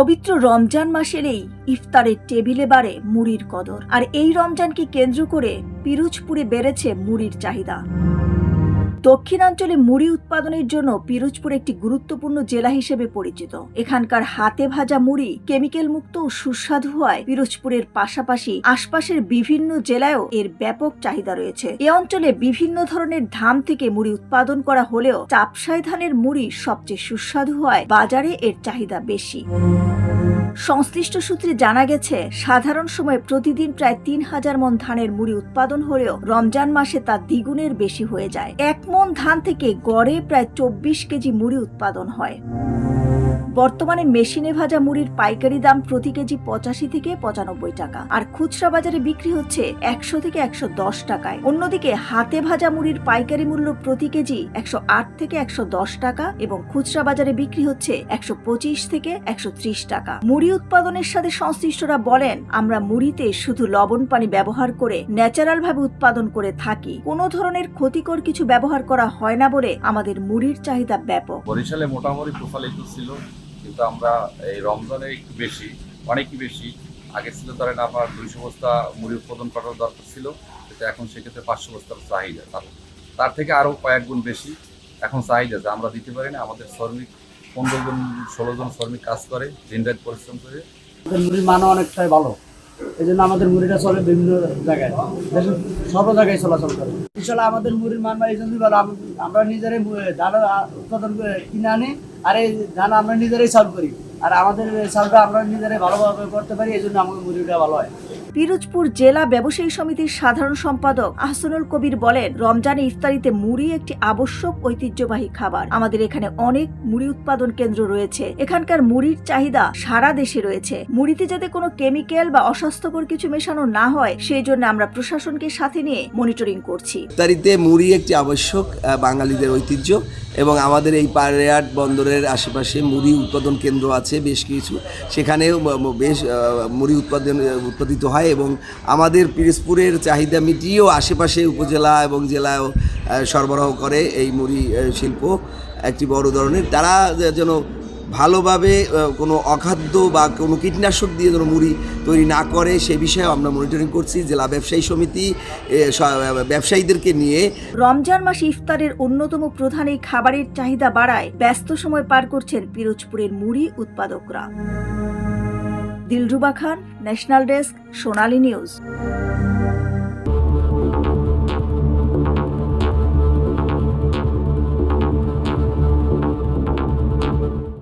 পবিত্র রমজান মাস এলেই ইফতারের টেবিলে বাড়ে মুড়ির কদর। আর এই রমজানকে কেন্দ্র করে পিরোজপুরে বেড়েছে মুড়ির চাহিদা। দক্ষিণাঞ্চলে মুড়ি উৎপাদনের জন্য পিরোজপুর একটি গুরুত্বপূর্ণ জেলা হিসেবে পরিচিত। এখানকার হাতে ভাজা মুড়ি কেমিক্যাল মুক্ত ও সুস্বাদু হওয়ায় পিরোজপুরের পাশাপাশি আশপাশের বিভিন্ন জেলায়ও এর ব্যাপক চাহিদা রয়েছে। এ অঞ্চলে বিভিন্ন ধরনের ধান থেকে মুড়ি উৎপাদন করা হলেও চাপসাই ধানের মুড়ি সবচেয়ে সুস্বাদু হওয়ায় বাজারে এর চাহিদা বেশি। সংশ্লিষ্ট সূত্রে জানা গেছে, সাধারণ সময়ে প্রতিদিন প্রায় ৩,০০০ মণ ধানের মুড়ি উৎপাদন হলেও রমজান মাসে তা দ্বিগুণের বেশি হয়ে যায়। ১ মণ ধান থেকে গড়ে প্রায় ২৪ কেজি মুড়ি উৎপাদন হয়। বর্তমানে মেশিনে ভাজা মুড়ির পাইকারি দাম প্রতি কেজি ৮৫ থেকে ৯৫ টাকা, আর খুচরা বাজারে বিক্রি হচ্ছে ১০০ থেকে ১১০ টাকায়। অন্যদিকে হাতে ভাজা মুড়ির পাইকারি মূল্য প্রতি কেজি ১০৮ থেকে ১১০ টাকা এবং খুচরা বাজারে বিক্রি হচ্ছে ১২৫ থেকে ১৩০ টাকা। মুড়ি উৎপাদনের সাথে সংশ্লিষ্টরা বলেন, আমরা মুড়িতে শুধু লবণ পানি ব্যবহার করে ন্যাচারাল ভাবে উৎপাদন করে থাকি। কোনো ধরনের ক্ষতিকর কিছু ব্যবহার করা হয় না বলে আমাদের মুড়ির চাহিদা ব্যাপক। বরিশালে মোটামুটি প্রফলিত ছিল, কিন্তু আমরা এই রমজানে একটু বেশি, অনেকই বেশি। আগে ছিল ধরেন আমার ২০০ বস্তা মুড়ি উৎপাদন করার দরকার ছিল, কিন্তু এখন সেক্ষেত্রে ৫০০ বস্তার চাহিদা, তার থেকে আরও কয়েক গুণ বেশি এখন চাহিদা যে আমরা দিতে পারি না। আমাদের শ্রমিক ১৫ জন ১৬ জন শ্রমিক কাজ করে, দিনরাত পরিশ্রম করে। আমাদের মুড়ির মান অনেকটাই ভালো, এই জন্য আমাদের মুড়িটা চলে বিভিন্ন জায়গায়, দেশের সব জায়গায় চলাচল করে। ইনশাল্লাহ আমাদের মুড়ির মান এই জন্যই ভালো, আমরা নিজেরাই ধান উৎপাদন কিনে আনি, আর এই ধান আমরা নিজেরাই চাল করি, আর আমাদের চালটা আমরা নিজেরাই ভালোভাবে করতে পারি, এই জন্য আমাদের মুড়িটা ভালো হয়। পিরোজপুর জেলা ব্যবসায়ী সমিতির সাধারণ সম্পাদক আহসানুল কবির বলেন, রমজানে ইফতারিতে মুড়ি একটি আবশ্যক ঐতিহ্যবাহী খাবার। আমাদের এখানে অনেক মুড়ি উৎপাদন কেন্দ্র রয়েছে। এখানকার মুড়ির চাহিদা সারা দেশে রয়েছে। মুড়িতে যাতে কোনো কেমিক্যাল বা অস্বাস্থ্যকর কিছু মেশানো না হয়, সেই জন্য আমরা প্রশাসনকে সাথে নিয়ে মনিটরিং করছি। ইফতারিতে মুড়ি একটি আবশ্যক বাঙালিদের ঐতিহ্য, এবং আমাদের এই পাড়েরহাট বন্দরের আশেপাশে মুড়ি উৎপাদন কেন্দ্র আছে বেশ কিছু, সেখানেও বেশ মুড়ি উৎপাদিত হয় এবং আমাদের পিরোজপুরের চাহিদা মিটিয়েও আশেপাশে উপজেলা এবং জেলাও সরবরাহ করে এই মুড়ি শিল্প একটি বড় ধরনের। তারা যেন ভালোভাবে কোনো অখাদ্য বা কোনো কীটনাশক দিয়ে যেন মুড়ি তৈরি না করে, সে বিষয়ে আমরা মনিটরিং করছি জেলা ব্যবসায়ী সমিতি ব্যবসায়ীদেরকে নিয়ে। রমজান মাসে ইফতারের অন্যতম প্রধান এই খাবারের চাহিদা বাড়ায় ব্যস্ত সময় পার করছেন পিরোজপুরের মুড়ি উৎপাদকরা। দিলরুবা খান, ন্যাশনাল ডেস্ক, সোনালী নিউজ।